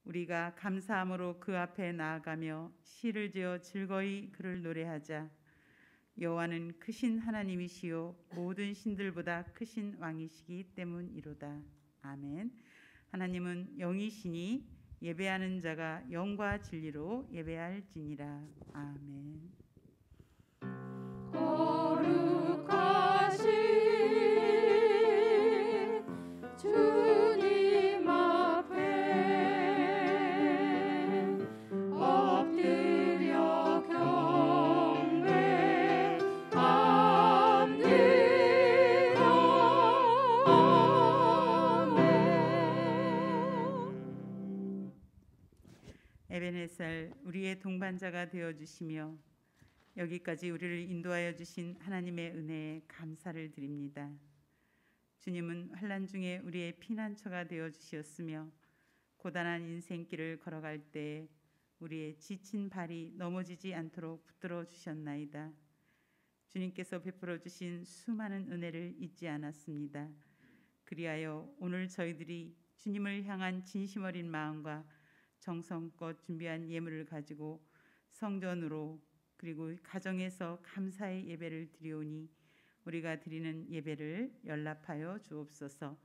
우리가 감사함으로 그 앞에 나아가며 시를 지어 즐거이 그를 노래하자. 여호와는 크신 하나님이시요 모든 신들보다 크신 왕이시기 때문이로다. 아멘. 하나님은 영이시니 예배하는 자가 영과 진리로 예배할지니라. 아멘. 거룩하신 주님 앞에 엎드려 경배합니다. 에벤에셀 우리의 동반자가 되어주시며 여기까지 우리를 인도하여 주신 하나님의 은혜에 감사를 드립니다. 주님은 환난 중에 우리의 피난처가 되어 주셨으며 고단한 인생길을 걸어갈 때 우리의 지친 발이 넘어지지 않도록 붙들어 주셨나이다. 주님께서 베풀어 주신 수많은 은혜를 잊지 않았습니다. 그리하여 오늘 저희들이 주님을 향한 진심 어린 마음과 정성껏 준비한 예물을 가지고 성전으로 그리고 가정에서 감사의 예배를 드리오니 우리가 드리는 예배를 연락하여 주옵소서.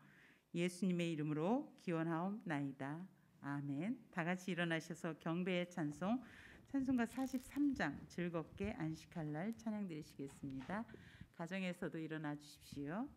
예수님의 이름으로 기원하옵나이다. 아멘. 다 같이 일어나셔서 경배의 찬송가 43장 즐겁게 안식할 날 찬양 드리시겠습니다. 가정에서도 일어나 주십시오.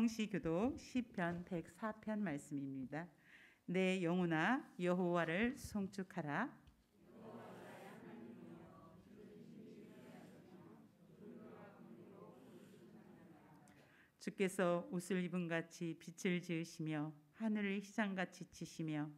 성시교독 시편 104편 말씀입니다. 내 영혼아 여호와를 송축하라. 주께서 옷을 입은 같이 빛을 지으시며 하늘을 휘장같이 치시며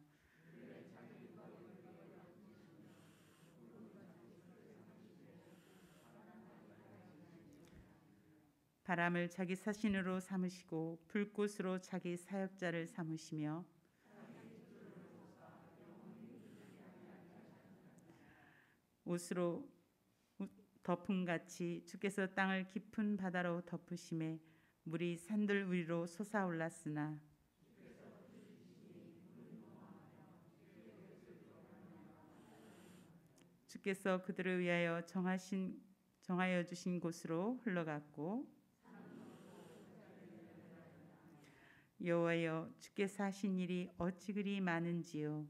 바람을 자기 사신으로 삼으시고 불꽃으로 자기 사역자를 삼으시며 옷으로 덮음같이 주께서 땅을 깊은 바다로 덮으심에 물이 산들 위로 솟아올랐으나 주께서 그들을 위하여 정하여 주신 곳으로 흘러갔고 여호와여 주께서 하신 일이 어찌 그리 많은지요.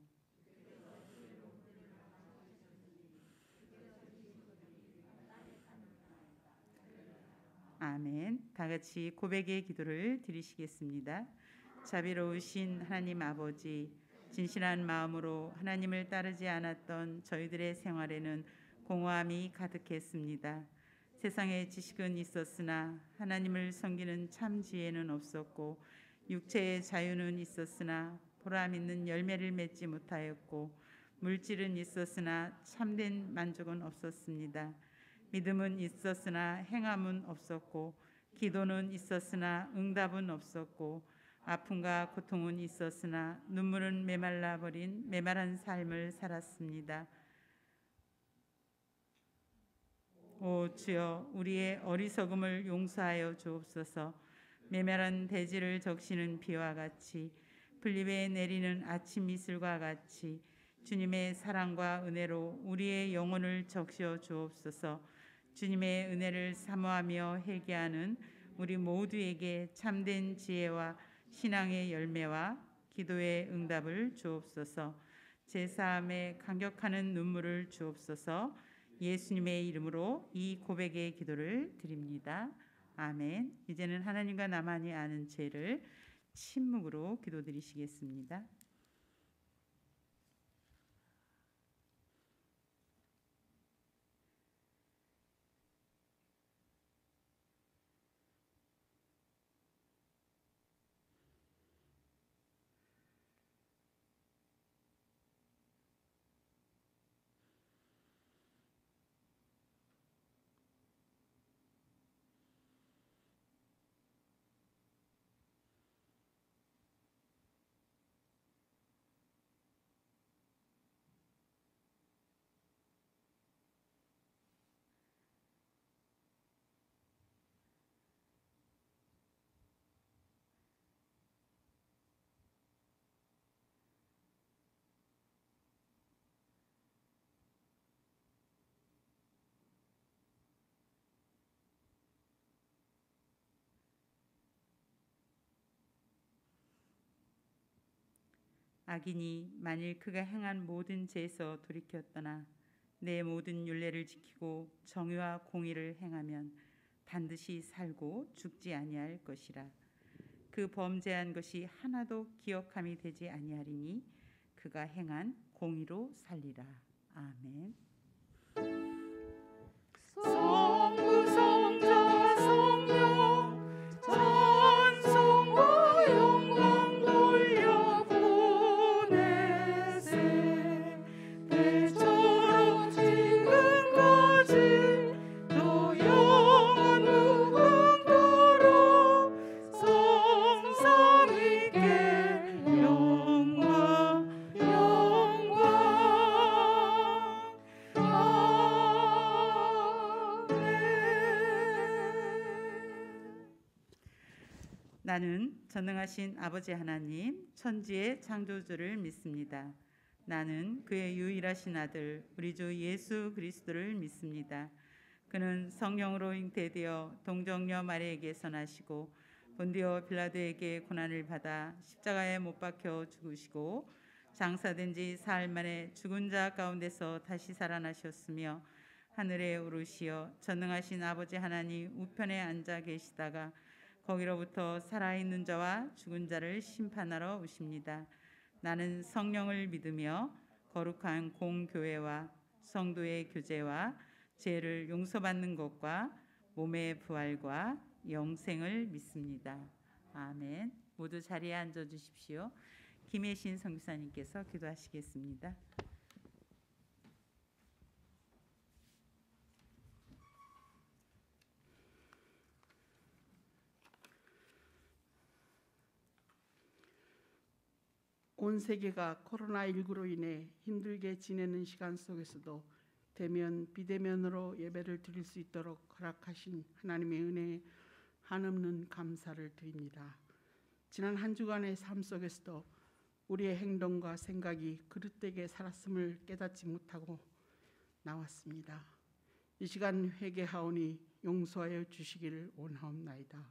다 같이 고백의 기도를 드리시겠습니다. 자비로우신 하나님 아버지, 진실한 마음으로 하나님을 따르지 않았던 저희들의 생활에는 공허함이 가득했습니다. 세상에 지식은 있었으나 하나님을 섬기는 참 지혜는 없었고, 육체의 자유는 있었으나 보람 있는 열매를 맺지 못하였고, 물질은 있었으나 참된 만족은 없었습니다. 믿음은 있었으나 행함은 없었고, 기도는 있었으나 응답은 없었고, 아픔과 고통은 있었으나 눈물은 메말라 버린 메마른 삶을 살았습니다. 오 주여, 우리의 어리석음을 용서하여 주옵소서. 메마른 대지를 적시는 비와 같이, 풀잎에 내리는 아침 이슬과 같이 주님의 사랑과 은혜로 우리의 영혼을 적셔 주옵소서. 주님의 은혜를 사모하며 회개하는 우리 모두에게 참된 지혜와 신앙의 열매와 기도의 응답을 주옵소서. 제사함에 감격하는 눈물을 주옵소서. 예수님의 이름으로 이 고백의 기도를 드립니다. 아멘. 이제는 하나님과 나만이 아는 죄를 침묵으로 기도드리시겠습니다. 악인이 만일 그가 행한 모든 죄에서 돌이켜 떠나 내 모든 율례를 지키고 정의와 공의를 행하면 반드시 살고 죽지 아니할 것이라. 그 범죄한 것이 하나도 기억함이 되지 아니하리니 그가 행한 공의로 살리라. 아멘. 성부 성자 성령 찬송과 영광 돌려보내세. 배처럼 지금까지 또 영원 무궁토록 성삼 있게 영광 영광. 나는 전능하신 아버지 하나님 천지의 창조주를 믿습니다. 나는 그의 유일하신 아들 우리 주 예수 그리스도를 믿습니다. 그는 성령으로 잉태되어 동정녀 마리에게서 나시고 본디오 빌라도에게 고난을 받아 십자가에 못 박혀 죽으시고 장사된 지 사흘 만에 죽은 자 가운데서 다시 살아나셨으며 하늘에 오르시어 전능하신 아버지 하나님 우편에 앉아 계시다가 거기로부터 살아있는 자와 죽은 자를 심판하러 오십니다. 나는 성령을 믿으며 거룩한 공교회와 성도의 교제와 죄를 용서받는 것과 몸의 부활과 영생을 믿습니다. 아멘. 모두 자리에 앉아 주십시오. 김혜신 선교사님께서 기도하시겠습니다. 온 세계가 코로나19로 인해 힘들게 지내는 시간 속에서도 대면, 비대면으로 예배를 드릴 수 있도록 허락하신 하나님의 은혜에 한없는 감사를 드립니다. 지난 한 주간의 삶 속에서도 우리의 행동과 생각이 그릇되게 살았음을 깨닫지 못하고 나왔습니다. 이 시간 회개하오니 용서하여 주시기를 원하옵나이다.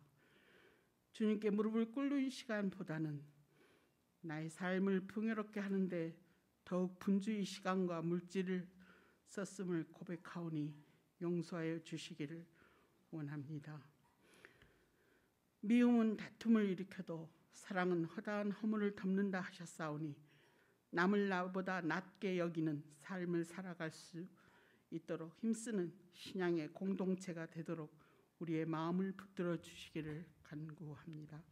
주님께 무릎을 꿇는 시간보다는 나의 삶을 풍요롭게 하는데 더욱 분주히 시간과 물질을 썼음을 고백하오니 용서하여 주시기를 원합니다. 미움은 다툼을 일으켜도 사랑은 허다한 허물을 덮는다 하셨사오니 남을 나보다 낮게 여기는 삶을 살아갈 수 있도록 힘쓰는 신앙의 공동체가 되도록 우리의 마음을 붙들어 주시기를 간구합니다.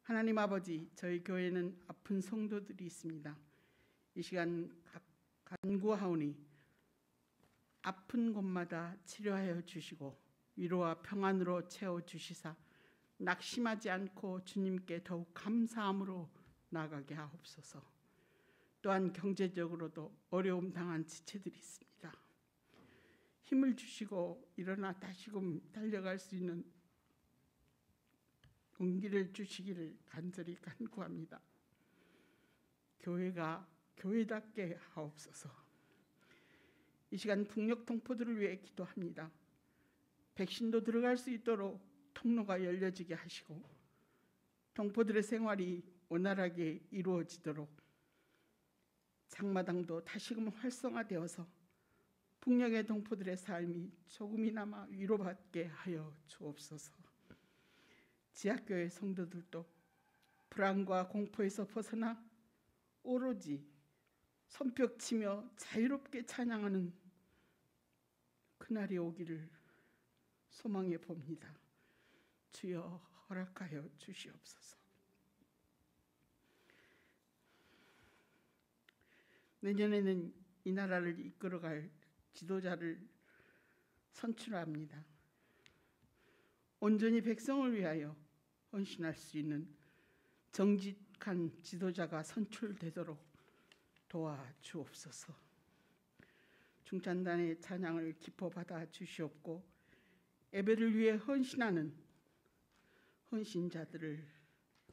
하나님 아버지, 저희 교회는 아픈 성도들이 있습니다. 이 시간 간구하오니 아픈 곳마다 치료하여 주시고 위로와 평안으로 채워주시사 낙심하지 않고 주님께 더욱 감사함으로 나아가게 하옵소서. 또한 경제적으로도 어려움 당한 지체들이 있습니다. 힘을 주시고 일어나 다시금 달려갈 수 있는 용기를 주시기를 간절히 간구합니다. 교회가 교회답게 하옵소서. 이 시간 북녘 동포들을 위해 기도합니다. 백신도 들어갈 수 있도록 통로가 열려지게 하시고 동포들의 생활이 원활하게 이루어지도록 장마당도 다시금 활성화되어서 북녘의 동포들의 삶이 조금이나마 위로받게 하여 주옵소서. 지하교회 성도들도 불안과 공포에서 벗어나 오로지 손뼉치며 자유롭게 찬양하는 그날이 오기를 소망해 봅니다. 주여 허락하여 주시옵소서. 내년에는 이 나라를 이끌어갈 지도자를 선출합니다. 온전히 백성을 위하여 헌신할 수 있는 정직한 지도자가 선출되도록 도와주옵소서. 중찬단의 찬양을 기뻐 받아 주시옵고 예배를 위해 헌신하는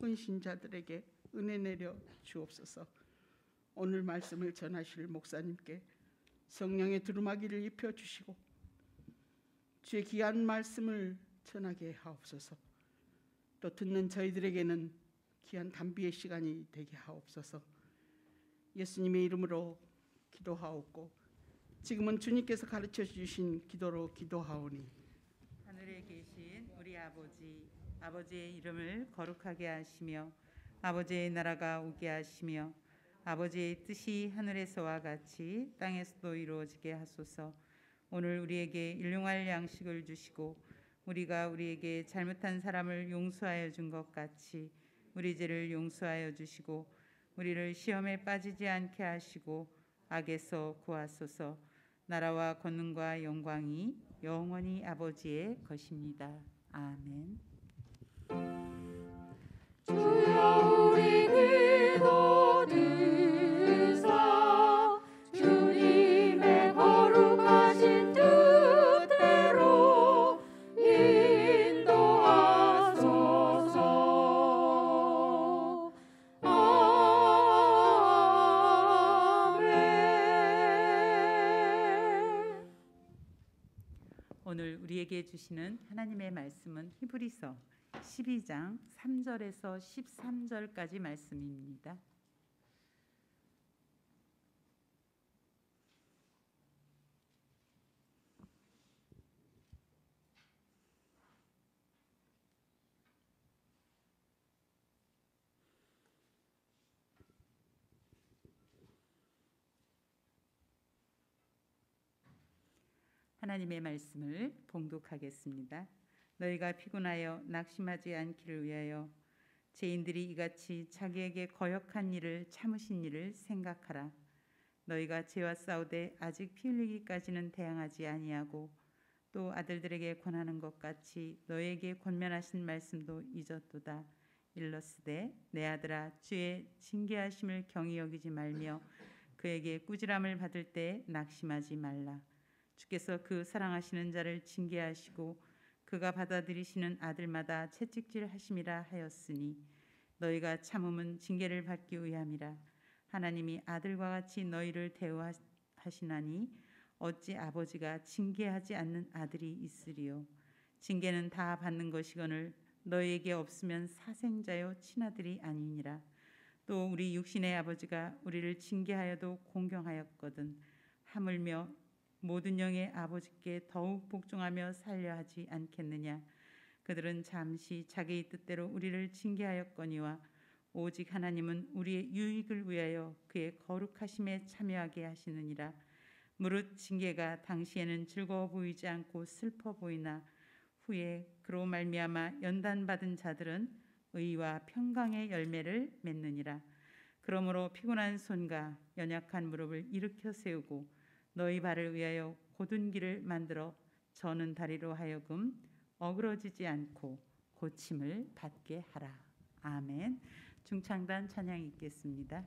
헌신자들에게 은혜 내려 주옵소서. 오늘 말씀을 전하실 목사님께 성령의 두루마기를 입혀 주시고 주의 귀한 말씀을 전하게 하옵소서. 또 듣는 저희들에게는 귀한 단비의 시간이 되게 하옵소서. 예수님의 이름으로 기도하옵고 지금은 주님께서 가르쳐 주신 기도로 기도하오니 하늘에 계신 우리 아버지의 이름을 거룩하게 하시며 아버지의 나라가 오게 하시며 아버지의 뜻이 하늘에서와 같이 땅에서도 이루어지게 하소서. 오늘 우리에게 일용할 양식을 주시고 우리가 우리에게 잘못한 사람을 용서하여 준 것 같이 우리 죄를 용서하여 주시고 우리를 시험에 빠지지 않게 하시고 악에서 구하소서. 나라와 권능과 영광이 영원히 아버지의 것입니다. 아멘. 주여 우리 기도 들으사 주님의 거룩하신 뜻대로 인도하소서. 아멘. 오늘 우리에게 주시는 하나님의 말씀은 히브리서 12장 3절에서 13절까지 말씀입니다. 하나님의 말씀을 봉독하겠습니다. 너희가 피곤하여 낙심하지 않기를 위하여 죄인들이 이같이 자기에게 거역한 일을 참으신 일을 생각하라. 너희가 죄와 싸우되 아직 피 흘리기까지는 대항하지 아니하고 또 아들들에게 권하는 것 같이 너희에게 권면하신 말씀도 잊었도다. 일러스되 내 아들아 주의 징계하심을 경히 여기지 말며 그에게 꾸지람을 받을 때 낙심하지 말라. 주께서 그 사랑하시는 자를 징계하시고 그가 받아들이시는 아들마다 채찍질하심이라 하였으니 너희가 참음은 징계를 받기 위함이라. 하나님이 아들과 같이 너희를 대우하시나니 어찌 아버지가 징계하지 않는 아들이 있으리요. 징계는 다 받는 것이거늘 너희에게 없으면 사생자요 친아들이 아니니라. 또 우리 육신의 아버지가 우리를 징계하여도 공경하였거든 하물며 모든 영의 아버지께 더욱 복종하며 살려 하지 않겠느냐. 그들은 잠시 자기의 뜻대로 우리를 징계하였거니와 오직 하나님은 우리의 유익을 위하여 그의 거룩하심에 참여하게 하시느니라. 무릇 징계가 당시에는 즐거워 보이지 않고 슬퍼 보이나 후에 그로 말미암아 연단받은 자들은 의와 평강의 열매를 맺느니라. 그러므로 피곤한 손과 연약한 무릎을 일으켜 세우고 너희 발을 위하여 곧은 길을 만들어 저는 다리로 하여금 어그러지지 않고 고침을 받게 하라. 아멘. 중창단 찬양 읽겠습니다.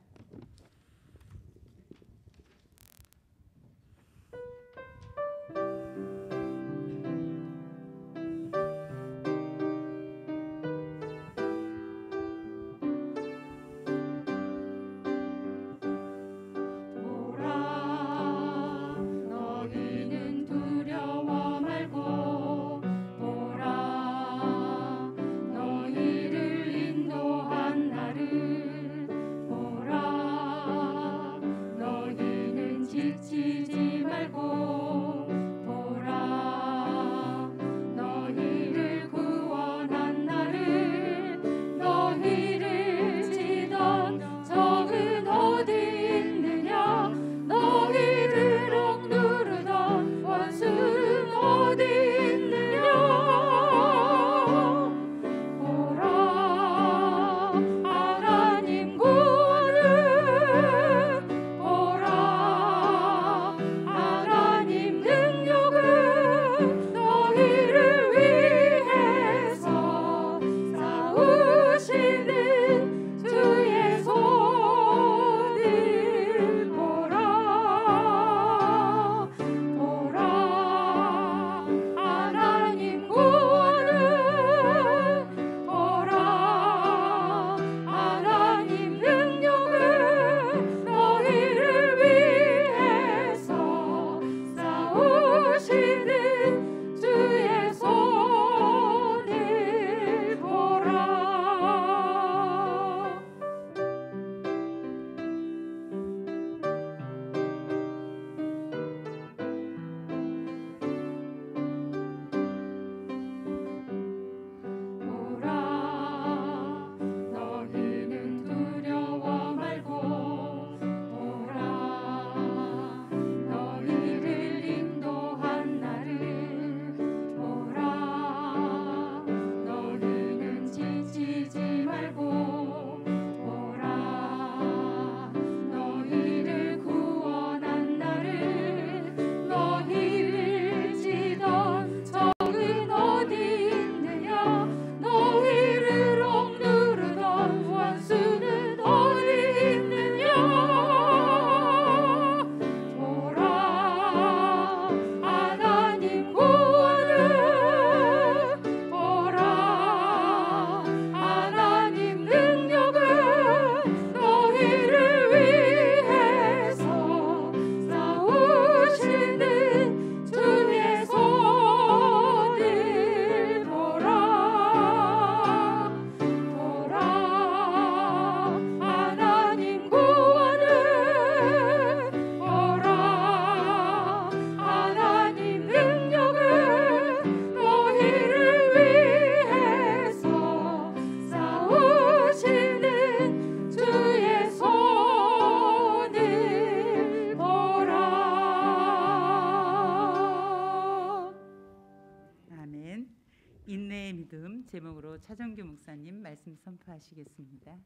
인내의 믿음 제목으로 차정규 목사님 말씀 선포하시겠습니다.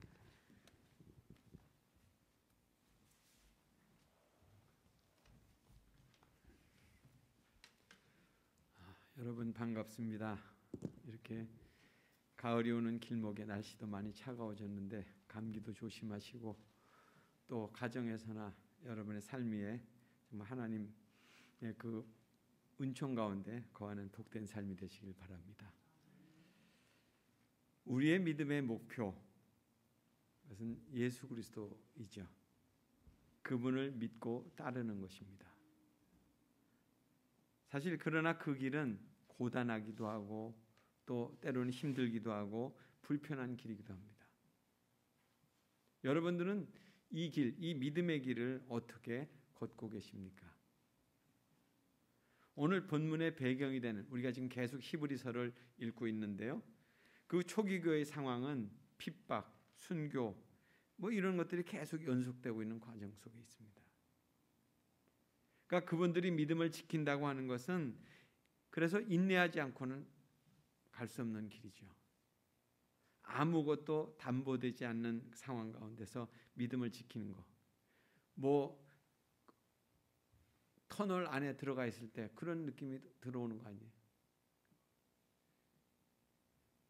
여러분 반갑습니다. 이렇게 가을이 오는 길목에 날씨도 많이 차가워졌는데 감기도 조심하시고 또 가정에서나 여러분의 삶 위에 정말 하나님의 그 은총 가운데 거하는 복된 삶이 되시길 바랍니다. 우리의 믿음의 목표, 그것은 예수 그리스도이죠. 그분을 믿고 따르는 것입니다. 사실 그러나 그 길은 고단하기도 하고 또 때로는 힘들기도 하고 불편한 길이기도 합니다. 여러분들은 이 길, 이 믿음의 길을 어떻게 걷고 계십니까? 오늘 본문의 배경이 되는, 우리가 지금 계속 히브리서를 읽고 있는데요. 그 초기 교회의 상황은 핍박, 순교 뭐 이런 것들이 계속 연속되고 있는 과정 속에 있습니다. 그러니까 그분들이 믿음을 지킨다고 하는 것은 그래서 인내하지 않고는 갈 수 없는 길이죠. 아무것도 담보되지 않는 상황 가운데서 믿음을 지키는 거. 뭐 터널 안에 들어가 있을 때 그런 느낌이 들어오는 거 아니에요?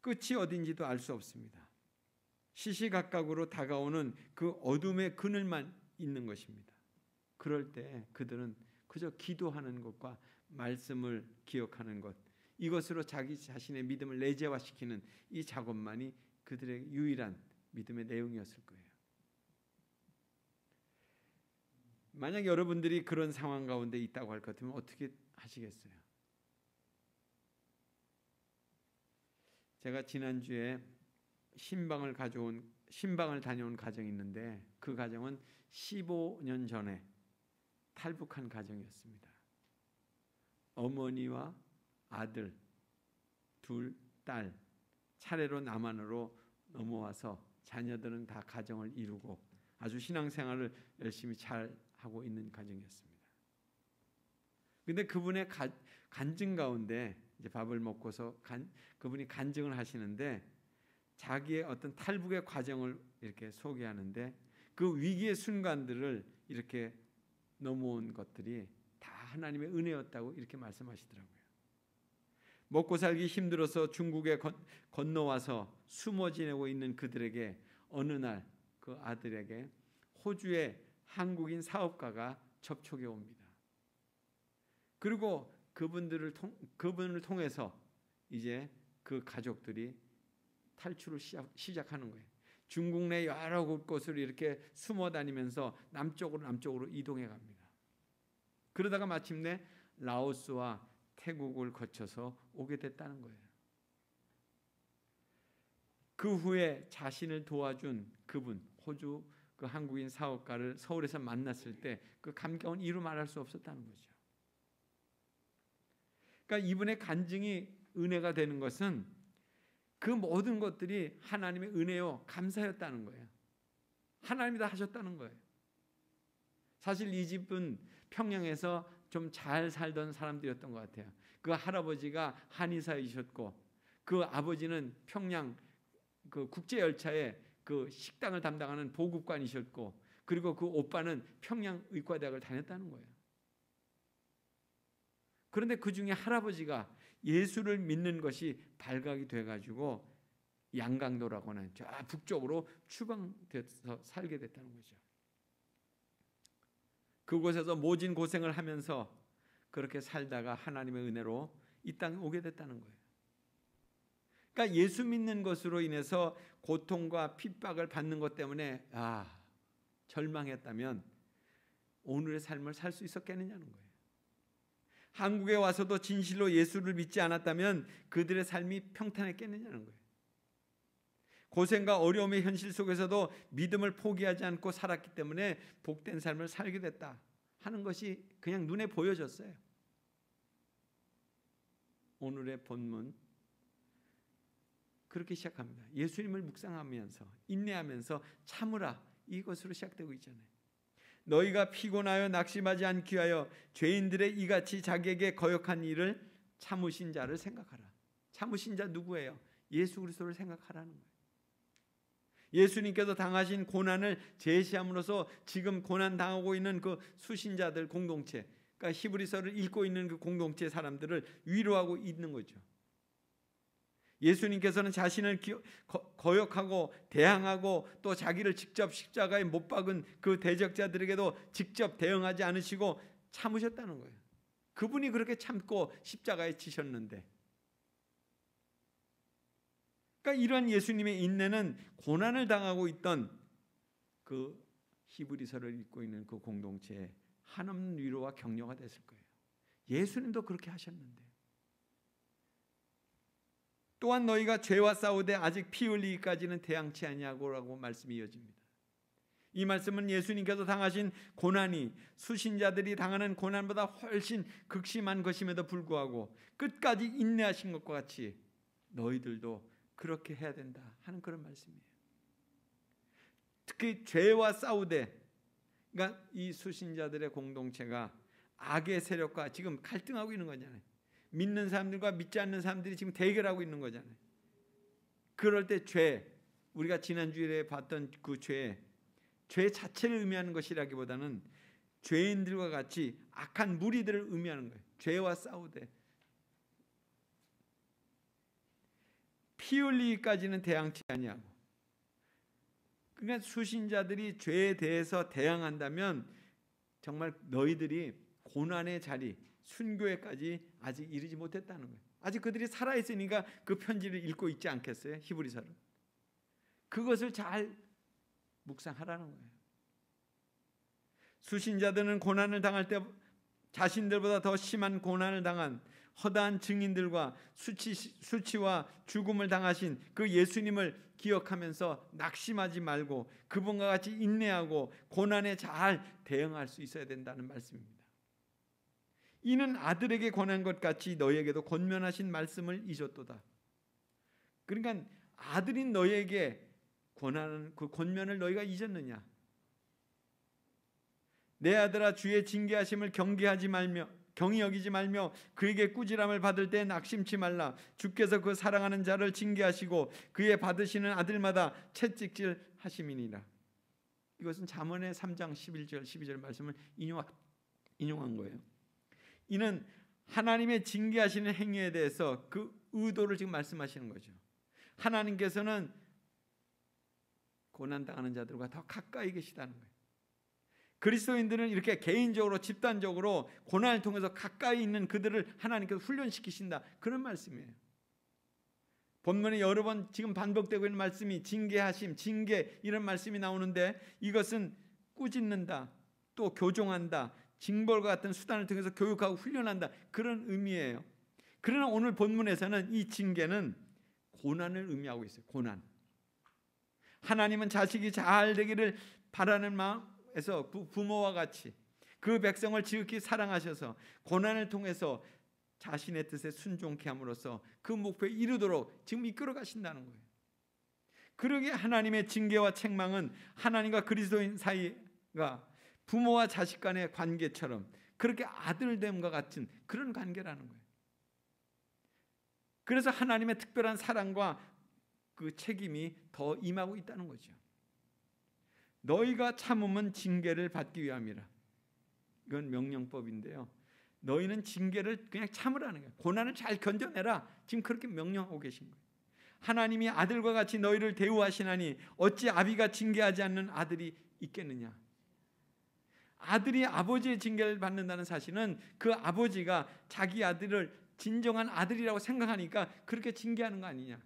끝이 어딘지도 알 수 없습니다. 시시각각으로 다가오는 그 어둠의 그늘만 있는 것입니다. 그럴 때 그들은 그저 기도하는 것과 말씀을 기억하는 것, 이것으로 자기 자신의 믿음을 내재화시키는 이 작업만이 그들의 유일한 믿음의 내용이었을 거예요. 만약 여러분들이 그런 상황 가운데 있다고 할 것 같으면 어떻게 하시겠어요? 제가 지난주에 신방을 다녀온 가정이 있는데 그 가정은 15년 전에 탈북한 가정이었습니다. 어머니와 아들, 둘 딸 차례로 남한으로 넘어와서 자녀들은 다 가정을 이루고 아주 신앙생활을 열심히 잘 하고 있는 가정이었습니다. 근데 그분의 간증 가운데 이제 밥을 먹고서 그분이 간증을 하시는데 자기의 어떤 탈북의 과정을 이렇게 소개하는데 그 위기의 순간들을 이렇게 넘어온 것들이 다 하나님의 은혜였다고 이렇게 말씀하시더라고요. 먹고 살기 힘들어서 중국에 건너와서 숨어 지내고 있는 그들에게 어느 날 그 아들에게 호주의 한국인 사업가가 접촉해 옵니다. 그리고 그분을 통해서 이제 그 가족들이 탈출을 시작하는 거예요. 중국 내 여러 곳을 이렇게 숨어 다니면서 남쪽으로 이동해 갑니다. 그러다가 마침내 라오스와 태국을 거쳐서 오게 됐다는 거예요. 그 후에 자신을 도와준 그분, 호주 그 한국인 사업가를 서울에서 만났을 때 그 감격은 이루 말할 수 없었다는 거죠. 그러니까 이분의 간증이 은혜가 되는 것은 그 모든 것들이 하나님의 은혜요 감사였다는 거예요. 하나님이 다 하셨다는 거예요. 사실 이 집은 평양에서 좀 잘 살던 사람들이었던 것 같아요. 그 할아버지가 한의사이셨고 그 아버지는 평양 그 국제열차에 그 식당을 담당하는 보급관이셨고 그리고 그 오빠는 평양 의과대학을 다녔다는 거예요. 그런데 그 중에 할아버지가 예수를 믿는 것이 발각이 돼가지고 양강도라고 하는 저 북쪽으로 추방돼서 살게 됐다는 거죠. 그곳에서 모진 고생을 하면서 그렇게 살다가 하나님의 은혜로 이 땅에 오게 됐다는 거예요. 그러니까 예수 믿는 것으로 인해서 고통과 핍박을 받는 것 때문에 절망했다면 오늘의 삶을 살 수 있었겠느냐는 거예요. 한국에 와서도 진실로 예수를 믿지 않았다면 그들의 삶이 평탄했겠느냐는 거예요. 고생과 어려움의 현실 속에서도 믿음을 포기하지 않고 살았기 때문에 복된 삶을 살게 됐다 하는 것이 그냥 눈에 보여졌어요. 오늘의 본문 그렇게 시작합니다. 예수님을 묵상하면서 인내하면서 참으라, 이것으로 시작되고 있잖아요. 너희가 피곤하여 낙심하지 않기 위하여 죄인들의 이같이 자기에게 거역한 일을 참으신 자를 생각하라. 참으신 자 누구예요? 예수 그리스도를 생각하라는 거예요. 예수님께서 당하신 고난을 제시함으로써 지금 고난 당하고 있는 그 수신자들 공동체, 그러니까 히브리서를 읽고 있는 그 공동체 사람들을 위로하고 있는 거죠. 예수님께서는 자신을 거역하고 대항하고 또 자기를 직접 십자가에 못 박은 그 대적자들에게도 직접 대응하지 않으시고 참으셨다는 거예요. 그분이 그렇게 참고 십자가에 지셨는데, 그러니까 이런 예수님의 인내는 고난을 당하고 있던 그 히브리서를 읽고 있는 그 공동체에 한없는 위로와 격려가 됐을 거예요. 예수님도 그렇게 하셨는데, 또한 너희가 죄와 싸우되 아직 피 흘리기까지는 대항치 아니하고라고 말씀이 이어집니다. 이 말씀은 예수님께서 당하신 고난이 수신자들이 당하는 고난보다 훨씬 극심한 것임에도 불구하고 끝까지 인내하신 것과 같이 너희들도 그렇게 해야 된다 하는 그런 말씀이에요. 특히 죄와 싸우되, 그러니까 이 수신자들의 공동체가 악의 세력과 지금 갈등하고 있는 거잖아요. 믿는 사람들과 믿지 않는 사람들이 지금 대결하고 있는 거잖아요. 그럴 때 죄, 우리가 지난주에 봤던 그 죄 자체를 의미하는 것이라기보다는 죄인들과 같이 악한 무리들을 의미하는 거예요. 죄와 싸우되 피 흘리기까지는 대항치 아니하고, 그러니까 수신자들이 죄에 대해서 대항한다면 정말 너희들이 고난의 자리, 순교에까지 아직 이르지 못했다는 거예요. 아직 그들이 살아있으니까 그 편지를 읽고 있지 않겠어요? 히브리서를. 그것을 잘 묵상하라는 거예요. 수신자들은 고난을 당할 때 자신들보다 더 심한 고난을 당한 허다한 증인들과 수치와 죽음을 당하신 그 예수님을 기억하면서 낙심하지 말고 그분과 같이 인내하고 고난에 잘 대응할 수 있어야 된다는 말씀입니다. 이는 아들에게 권한 것 같이 너희에게도 권면하신 말씀을 잊었도다. 그러니까 아들인 너희에게 권하는 그 권면을 너희가 잊었느냐? 내 아들아, 주의 징계하심을 경히 여기지 말며 그에게 꾸지람을 받을 때 낙심치 말라. 주께서 그 사랑하는 자를 징계하시고 그의 받으시는 아들마다 채찍질 하심이니라. 이것은 잠언의 3장 11절 12절 말씀을 인용한 거예요. 이는 하나님의 징계하시는 행위에 대해서 그 의도를 지금 말씀하시는 거죠. 하나님께서는 고난당하는 자들과 더 가까이 계시다는 거예요. 그리스도인들은 이렇게 개인적으로 집단적으로 고난을 통해서 가까이 있는 그들을 하나님께서 훈련시키신다, 그런 말씀이에요. 본문에 여러 번 지금 반복되고 있는 말씀이 징계하심, 징계, 이런 말씀이 나오는데 이것은 꾸짖는다, 또 교종한다, 징벌과 같은 수단을 통해서 교육하고 훈련한다, 그런 의미예요. 그러나 오늘 본문에서는 이 징계는 고난을 의미하고 있어요. 고난. 하나님은 자식이 잘 되기를 바라는 마음에서 부모와 같이 그 백성을 지극히 사랑하셔서 고난을 통해서 자신의 뜻에 순종케 함으로써 그 목표에 이르도록 지금 이끌어 가신다는 거예요. 그러기에 하나님의 징계와 책망은 하나님과 그리스도인 사이가 부모와 자식 간의 관계처럼 그렇게 아들됨과 같은 그런 관계라는 거예요. 그래서 하나님의 특별한 사랑과 그 책임이 더 임하고 있다는 거죠. 너희가 참음은 징계를 받기 위함이라. 이건 명령법인데요. 너희는 징계를 그냥 참으라는 거예요. 고난을 잘 견뎌내라. 지금 그렇게 명령하고 계신 거예요. 하나님이 아들과 같이 너희를 대우하시나니 어찌 아비가 징계하지 않는 아들이 있겠느냐. 아들이 아버지의 징계를 받는다는 사실은 그 아버지가 자기 아들을 진정한 아들이라고 생각하니까 그렇게 징계하는 거 아니냐.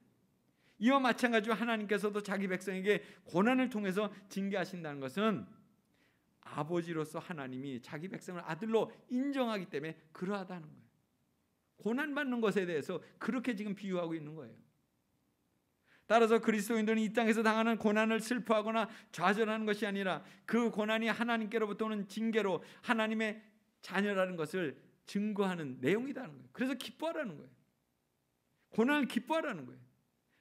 이와 마찬가지로 하나님께서도 자기 백성에게 고난을 통해서 징계하신다는 것은 아버지로서 하나님이 자기 백성을 아들로 인정하기 때문에 그러하다는 거예요. 고난받는 것에 대해서 그렇게 지금 비유하고 있는 거예요. 따라서 그리스도인들은 이 땅에서 당하는 고난을 슬퍼하거나 좌절하는 것이 아니라 그 고난이 하나님께로부터 오는 징계로 하나님의 자녀라는 것을 증거하는 내용이라는 거예요. 그래서 기뻐하라는 거예요. 고난을 기뻐하라는 거예요.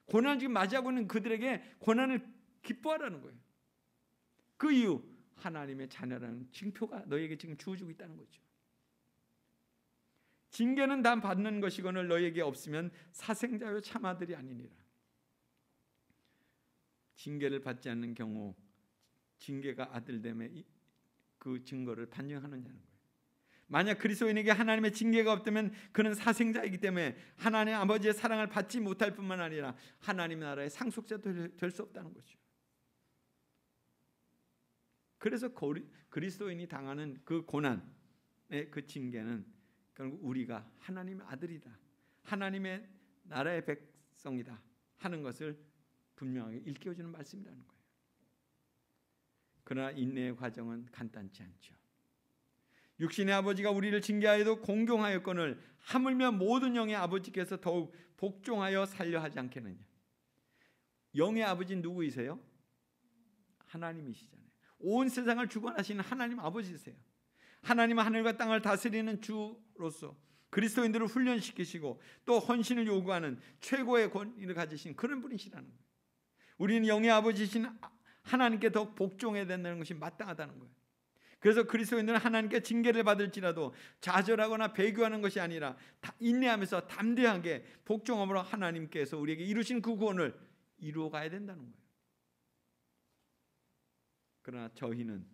고난을 지금 맞이하고 있는 그들에게 고난을 기뻐하라는 거예요. 그 이유, 하나님의 자녀라는 징표가 너희에게 지금 주어지고 있다는 거죠. 징계는 다 받는 것이거늘 너희에게 없으면 사생자요 참아들이 아니니라. 징계를 받지 않는 경우 징계가 아들됨의 그 증거를 반증하느냐는 거예요. 만약 그리스도인에게 하나님의 징계가 없다면 그는 사생자이기 때문에 하나님 아버지의 사랑을 받지 못할 뿐만 아니라 하나님의 나라의 상속자도 될 수 없다는 거죠. 그래서 그리스도인이 당하는 그 고난의 그 징계는 결국 우리가 하나님의 아들이다, 하나님의 나라의 백성이다 하는 것을 분명하게 일깨워주는 말씀이라는 거예요. 그러나 인내의 과정은 간단치 않죠. 육신의 아버지가 우리를 징계하여도 공경하였거늘 하물며 모든 영의 아버지께서 더욱 복종하여 살려 하지 않겠느냐. 영의 아버지는 누구이세요? 하나님이시잖아요. 온 세상을 주관하시는 하나님 아버지세요. 하나님은 하늘과 땅을 다스리는 주로서 그리스도인들을 훈련시키시고 또 헌신을 요구하는 최고의 권위를 가지신 그런 분이시라는 거예요. 우리는 영의 아버지신 하나님께 더 복종해야 된다는 것이 마땅하다는 거예요. 그래서 그리스도인들은 하나님께 징계를 받을지라도 좌절하거나 배교하는 것이 아니라 인내하면서 담대하게 복종함으로 하나님께서 우리에게 이루신 그 구원을 이루어가야 된다는 거예요. 그러나 저희는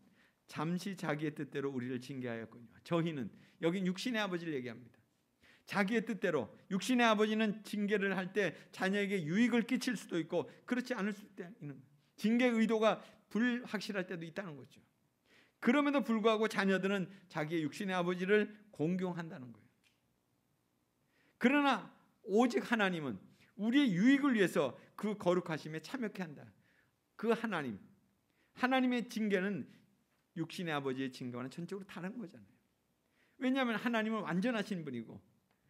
잠시 자기의 뜻대로 우리를 징계하였군요. 저희는 여긴 육신의 아버지를 얘기합니다. 자기의 뜻대로 육신의 아버지는 징계를 할 때 자녀에게 유익을 끼칠 수도 있고 그렇지 않을 수도 있는 거예요. 징계의 의도가 불확실할 때도 있다는 거죠. 그럼에도 불구하고 자녀들은 자기의 육신의 아버지를 공경한다는 거예요. 그러나 오직 하나님은 우리의 유익을 위해서 그 거룩하심에 참여케 한다. 그 하나님의 징계는 육신의 아버지의 징계와는 전적으로 다른 거잖아요. 왜냐하면 하나님은 완전하신 분이고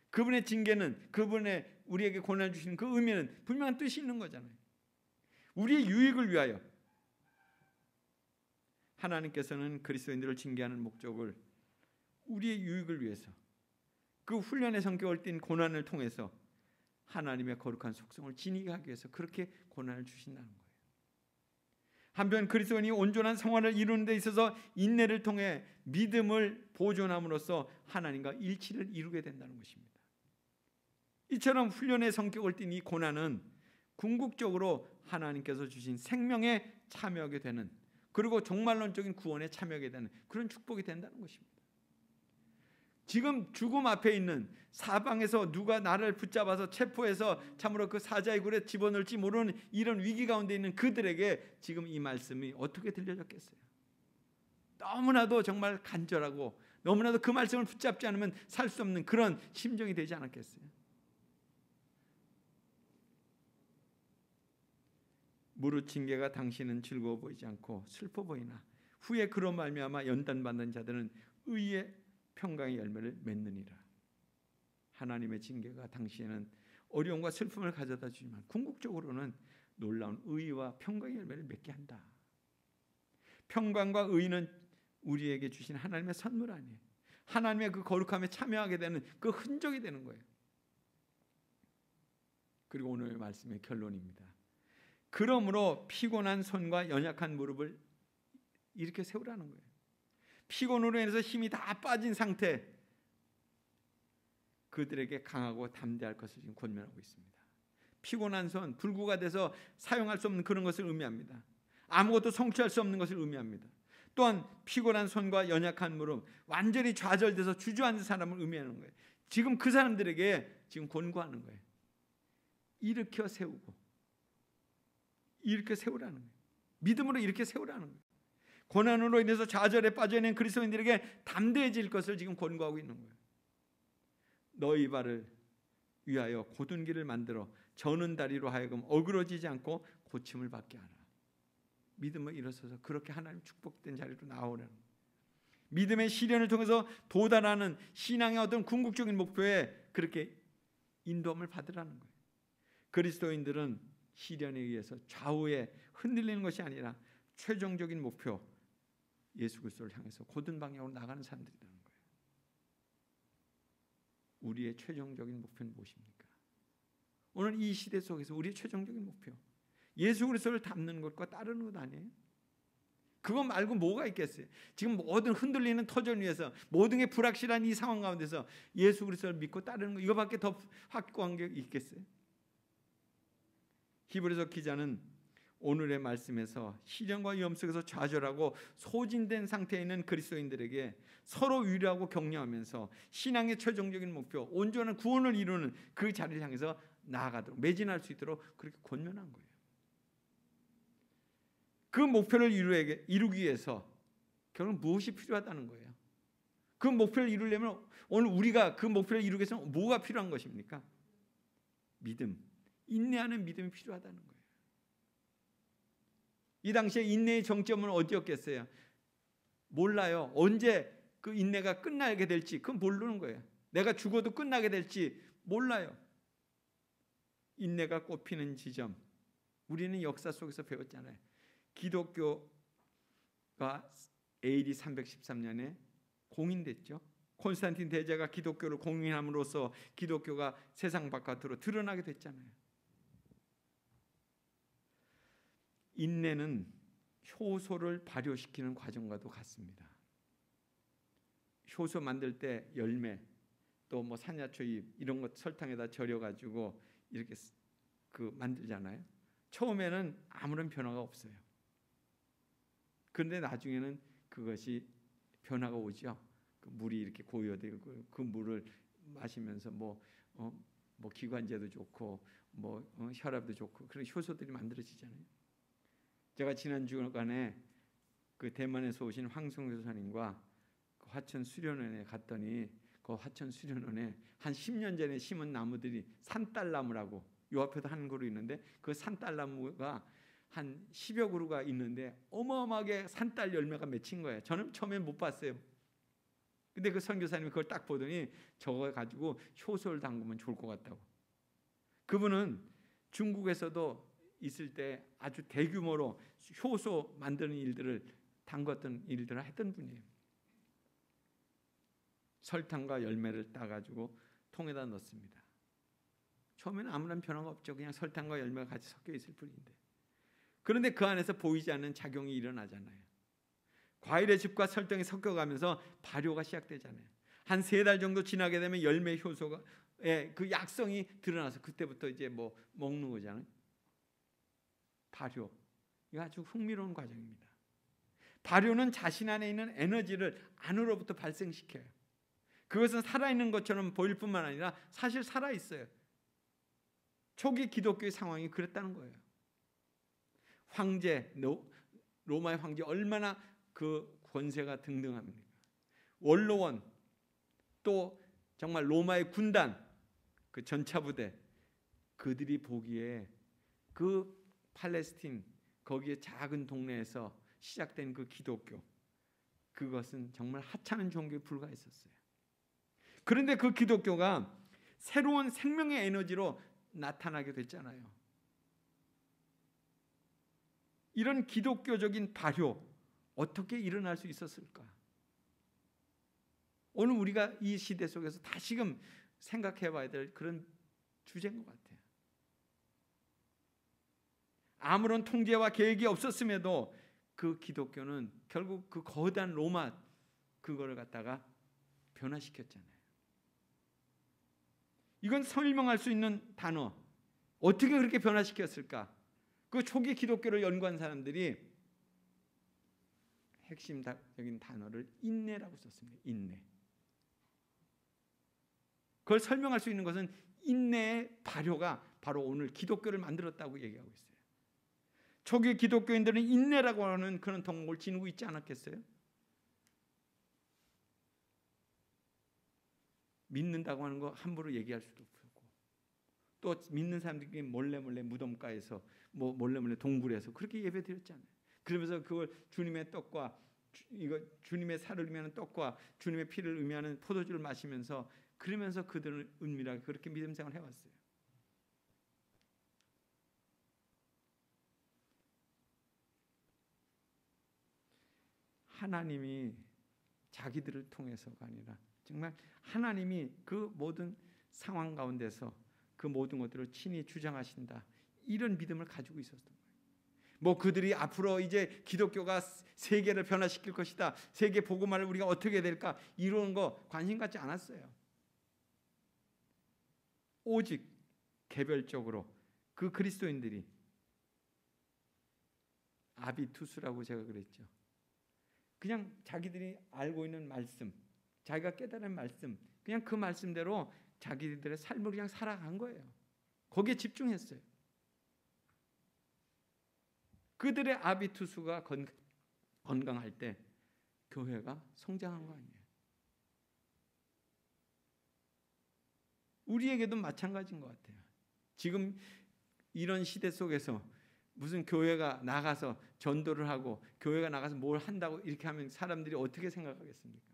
그분의 징계는 그분의 우리에게 고난을 주시는 그 의미는 분명한 뜻이 있는 거잖아요. 우리의 유익을 위하여 하나님께서는 그리스도인들을 징계하는 목적을 우리의 유익을 위해서 그 훈련의 성격을 띤 고난을 통해서 하나님의 거룩한 속성을 지니게 하기 위해서 그렇게 고난을 주신다는 거예요. 한편 그리스도인이 온전한 생활을 이루는 데 있어서 인내를 통해 믿음을 보존함으로써 하나님과 일치를 이루게 된다는 것입니다. 이처럼 훈련의 성격을 띤 이 고난은 궁극적으로 하나님께서 주신 생명에 참여하게 되는 그리고 종말론적인 구원에 참여하게 되는 그런 축복이 된다는 것입니다. 지금 죽음 앞에 있는 사방에서 누가 나를 붙잡아서 체포해서 참으로 그 사자의 굴에 집어넣을지 모르는 이런 위기 가운데 있는 그들에게 지금 이 말씀이 어떻게 들려졌겠어요? 너무나도 정말 간절하고 너무나도 그 말씀을 붙잡지 않으면 살 수 없는 그런 심정이 되지 않았겠어요? 무릇 징계가 당신은 즐거워 보이지 않고 슬퍼 보이나 후에 그로 말미암아 연단받는 자들은 의의 평강의 열매를 맺느니라. 하나님의 징계가 당시에는 어려움과 슬픔을 가져다 주지만 궁극적으로는 놀라운 의와 평강의 열매를 맺게 한다. 평강과 의는 우리에게 주신 하나님의 선물 아니에요. 하나님의 그 거룩함에 참여하게 되는 그 흔적이 되는 거예요. 그리고 오늘 말씀의 결론입니다. 그러므로 피곤한 손과 연약한 무릎을 이렇게 세우라는 거예요. 피곤으로 인해서 힘이 다 빠진 상태, 그들에게 강하고 담대할 것을 지금 권면하고 있습니다. 피곤한 손, 불구가 돼서 사용할 수 없는 그런 것을 의미합니다. 아무것도 성취할 수 없는 것을 의미합니다. 또한 피곤한 손과 연약한 무릎, 완전히 좌절돼서 주저앉은 사람을 의미하는 거예요. 지금 그 사람들에게 지금 권고하는 거예요. 일으켜 세우고 이렇게 세우라는 거예요. 믿음으로 이렇게 세우라는 거예요. 고난으로 인해서 좌절에 빠져있는 그리스도인들에게 담대해질 것을 지금 권고하고 있는 거예요. 너희 발을 위하여 곧은 길을 만들어 저는 다리로 하여금 어그러지지 않고 고침을 받게 하라. 믿음을 일어서서 그렇게 하나님 축복된 자리로 나오라는 거예요. 믿음의 시련을 통해서 도달하는 신앙의 어떤 궁극적인 목표에 그렇게 인도함을 받으라는 거예요. 그리스도인들은 시련에 의해서 좌우에 흔들리는 것이 아니라 최종적인 목표 예수 그리스도를 향해서 곧은 방향으로 나가는 사람들이라는 거예요. 우리의 최종적인 목표는 무엇입니까? 오늘 이 시대 속에서 우리의 최종적인 목표 예수 그리스도를 닮는 것과 따르는 것 아니에요? 그거 말고 뭐가 있겠어요? 지금 모든 흔들리는 터전 위에서 모든 게 불확실한 이 상황 가운데서 예수 그리스도를 믿고 따르는 거 이거밖에 더 확고한 게 있겠어요? 히브리서 기자는 오늘의 말씀에서 시련과 위험 속에서 좌절하고 소진된 상태에 있는 그리스도인들에게 서로 위로하고 격려하면서 신앙의 최종적인 목표 온전한 구원을 이루는 그 자리를 향해서 나아가도록 매진할 수 있도록 그렇게 권면한 거예요. 그 목표를 이루기 위해서 결국 무엇이 필요하다는 거예요? 그 목표를 이루려면 오늘 우리가 그 목표를 이루기 위해서 뭐가 필요한 것입니까? 믿음, 인내하는 믿음이 필요하다는 거예요. 이 당시에 인내의 정점은 어디였겠어요? 몰라요. 언제 그 인내가 끝나게 될지 그건 모르는 거예요. 내가 죽어도 끝나게 될지 몰라요. 인내가 꼽히는 지점 우리는 역사 속에서 배웠잖아요. 기독교 AD 313년에 공인됐죠. 콘스탄틴 대제가 기독교를 공인함으로써 기독교가 세상 바깥으로 드러나게 됐잖아요. 인내는 효소를 발효시키는 과정과도 같습니다. 효소 만들 때 열매, 또 뭐 산야초잎 이런 것 설탕에다 절여 가지고 이렇게 만들잖아요. 처음에는 아무런 변화가 없어요. 그런데 나중에는 그것이 변화가 오죠. 그 물이 이렇게 고여되고 그 물을 마시면서 뭐 기관지에도 좋고 혈압도 좋고 그런 효소들이 만들어지잖아요. 제가 지난 주간에 그 대만에서 오신 황승 교사님과 그 화천 수련원에 갔더니 그 화천 수련원에 한 10년 전에 심은 나무들이 산딸나무라고 요 앞에도 한 그루 있는데 그 산딸나무가 한 10여 그루가 있는데 어마어마하게 산딸 열매가 맺힌 거예요. 저는 처음에 못 봤어요. 근데 그 선교사님이 그걸 딱 보더니 저거 가지고 효소를 담그면 좋을 것 같다고. 그분은 중국에서도 있을 때 아주 대규모로 효소 만드는 일들을 담궜던 일들을 했던 분이에요. 설탕과 열매를 따가지고 통에다 넣습니다. 처음에는 아무런 변화가 없죠. 그냥 설탕과 열매가 같이 섞여 있을 뿐인데. 그런데 그 안에서 보이지 않는 작용이 일어나잖아요. 과일의 즙과 설탕이 섞여가면서 발효가 시작되잖아요. 한 3달 정도 지나게 되면 열매 효소가 그 약성이 드러나서 그때부터 이제 뭐 먹는 거잖아요. 발효. 이거 아주 흥미로운 과정입니다. 발효는 자신 안에 있는 에너지를 안으로부터 발생시켜요. 그것은 살아있는 것처럼 보일 뿐만 아니라 사실 살아있어요. 초기 기독교의 상황이 그랬다는 거예요. 황제, 로마의 황제 얼마나 그 권세가 등등합니까? 원로원, 또 정말 로마의 군단, 그 전차부대, 그들이 보기에 그 팔레스틴 거기에 작은 동네에서 시작된 그 기독교, 그것은 정말 하찮은 종교에 불과했었어요. 그런데 그 기독교가 새로운 생명의 에너지로 나타나게 됐잖아요. 이런 기독교적인 발효 어떻게 일어날 수 있었을까? 오늘 우리가 이 시대 속에서 다시금 생각해 봐야 될 그런 주제인 것 같아요. 아무런 통제와 계획이 없었음에도 그 기독교는 결국 그 거대한 로마 그거를 갖다가 변화시켰잖아요. 이건 설명할 수 있는 단어. 어떻게 그렇게 변화시켰을까? 그 초기 기독교를 연구한 사람들이 핵심적인 단어를 인내라고 썼습니다. 인내. 그걸 설명할 수 있는 것은 인내의 발효가 바로 오늘 기독교를 만들었다고 얘기하고 있어요. 초기 기독교인들은 인내라고 하는 그런 덕목을 지니고 있지 않았겠어요? 믿는다고 하는 거 함부로 얘기할 수도 없고, 또 믿는 사람들끼리 몰래 무덤가에서 뭐 몰래 동굴에서 그렇게 예배드렸잖아요. 그러면서 그걸 주님의 떡과 이거 주님의 살을 의미하는 떡과 주님의 피를 의미하는 포도주를 마시면서 그러면서 그들은 은밀하게 그렇게 믿음 생활을 해왔어요. 하나님이 자기들을 통해서가 아니라 정말 하나님이 그 모든 상황 가운데서 그 모든 것들을 친히 주장하신다. 이런 믿음을 가지고 있었던 거예요. 뭐 그들이 앞으로 이제 기독교가 세계를 변화시킬 것이다. 세계 복음화를 우리가 어떻게 해야 될까? 이런 거 관심 갖지 않았어요. 오직 개별적으로 그 그리스도인들이 아비투스라고 제가 그랬죠. 그냥 자기들이 알고 있는 말씀, 자기가 깨달은 말씀, 그냥 그 말씀대로 자기들의 삶을 그냥 살아간 거예요. 거기에 집중했어요. 그들의 아비투스가 건강할 때 교회가 성장한 거 아니에요. 우리에게도 마찬가지인 것 같아요. 지금 이런 시대 속에서 무슨 교회가 나가서 전도를 하고 교회가 나가서 뭘 한다고 이렇게 하면 사람들이 어떻게 생각하겠습니까?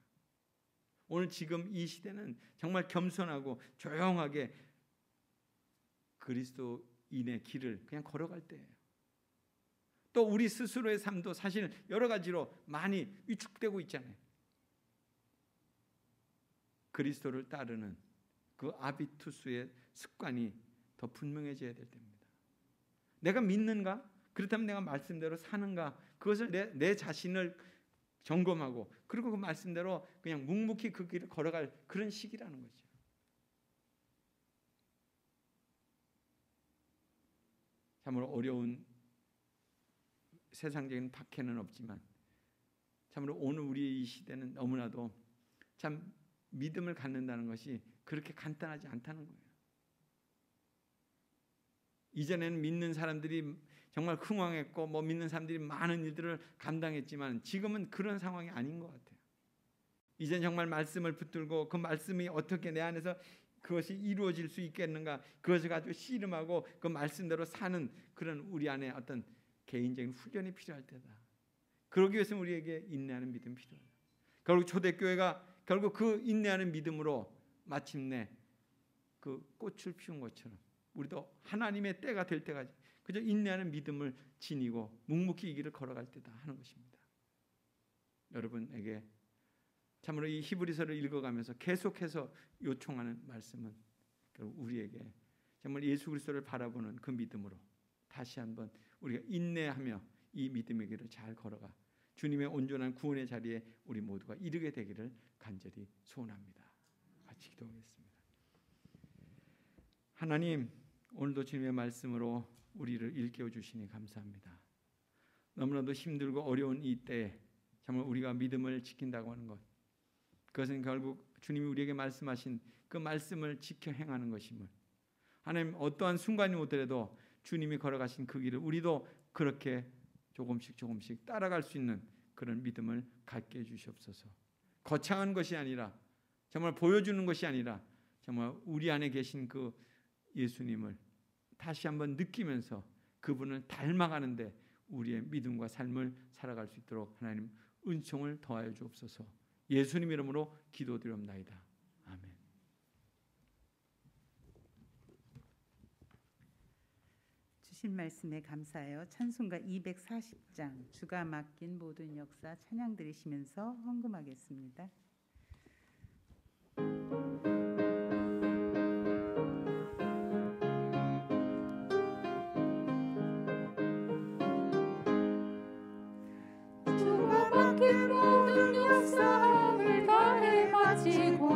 오늘 지금 이 시대는 정말 겸손하고 조용하게 그리스도인의 길을 그냥 걸어갈 때예요. 또 우리 스스로의 삶도 사실 여러 가지로 많이 위축되고 있잖아요. 그리스도를 따르는 그 아비투스의 습관이 더 분명해져야 될 때입니다. 내가 믿는가? 그렇다면 내가 말씀대로 사는가? 그것을 내 자신을 점검하고 그리고 그 말씀대로 그냥 묵묵히 그 길을 걸어갈 그런 시기라는 거죠. 참으로 어려운 세상적인 박해는 없지만 참으로 오늘 우리의 이 시대는 너무나도 참 믿음을 갖는다는 것이 그렇게 간단하지 않다는 거예요. 이전에는 믿는 사람들이 정말 흥왕했고 믿는 사람들이 많은 일들을 감당했지만 지금은 그런 상황이 아닌 것 같아요. 이젠 정말 말씀을 붙들고 그 말씀이 어떻게 내 안에서 그것이 이루어질 수 있겠는가, 그것을 가지고 씨름하고 그 말씀대로 사는 그런 우리 안에 어떤 개인적인 훈련이 필요할 때다. 그러기 위해서는 우리에게 인내하는 믿음이 필요하다. 결국 초대교회가 결국 그 인내하는 믿음으로 마침내 그 꽃을 피운 것처럼 우리도 하나님의 때가 될 때까지 그저 인내하는 믿음을 지니고 묵묵히 이 길을 걸어갈 때다 하는 것입니다. 여러분에게 참으로 이 히브리서를 읽어가면서 계속해서 요청하는 말씀은 결국 우리에게 정말 예수 그리스도를 바라보는 그 믿음으로 다시 한번 우리가 인내하며 이 믿음의 길을 잘 걸어가 주님의 온전한 구원의 자리에 우리 모두가 이르게 되기를 간절히 소원합니다. 같이 기도하겠습니다. 하나님, 오늘도 주님의 말씀으로 우리를 일깨워 주시니 감사합니다. 너무나도 힘들고 어려운 이 때에 정말 우리가 믿음을 지킨다고 하는 것, 그것은 결국 주님이 우리에게 말씀하신 그 말씀을 지켜 행하는 것임을, 하나님 어떠한 순간이 오더라도 주님이 걸어가신 그 길을 우리도 그렇게 조금씩 따라갈 수 있는 그런 믿음을 갖게 해주시옵소서. 거창한 것이 아니라 정말 보여주는 것이 아니라 정말 우리 안에 계신 그 예수님을 다시 한번 느끼면서 그분을 닮아가는데 우리의 믿음과 삶을 살아갈 수 있도록 하나님 은총을 더하여 주옵소서. 예수님 이름으로 기도드립나이다. 아멘. 주신 말씀에 감사하여 찬송가 240장 주가 맡긴 모든 역사 찬양 드리시면서 헌금하겠습니다. 주가 맡긴 모든 역사함을 다해 바치고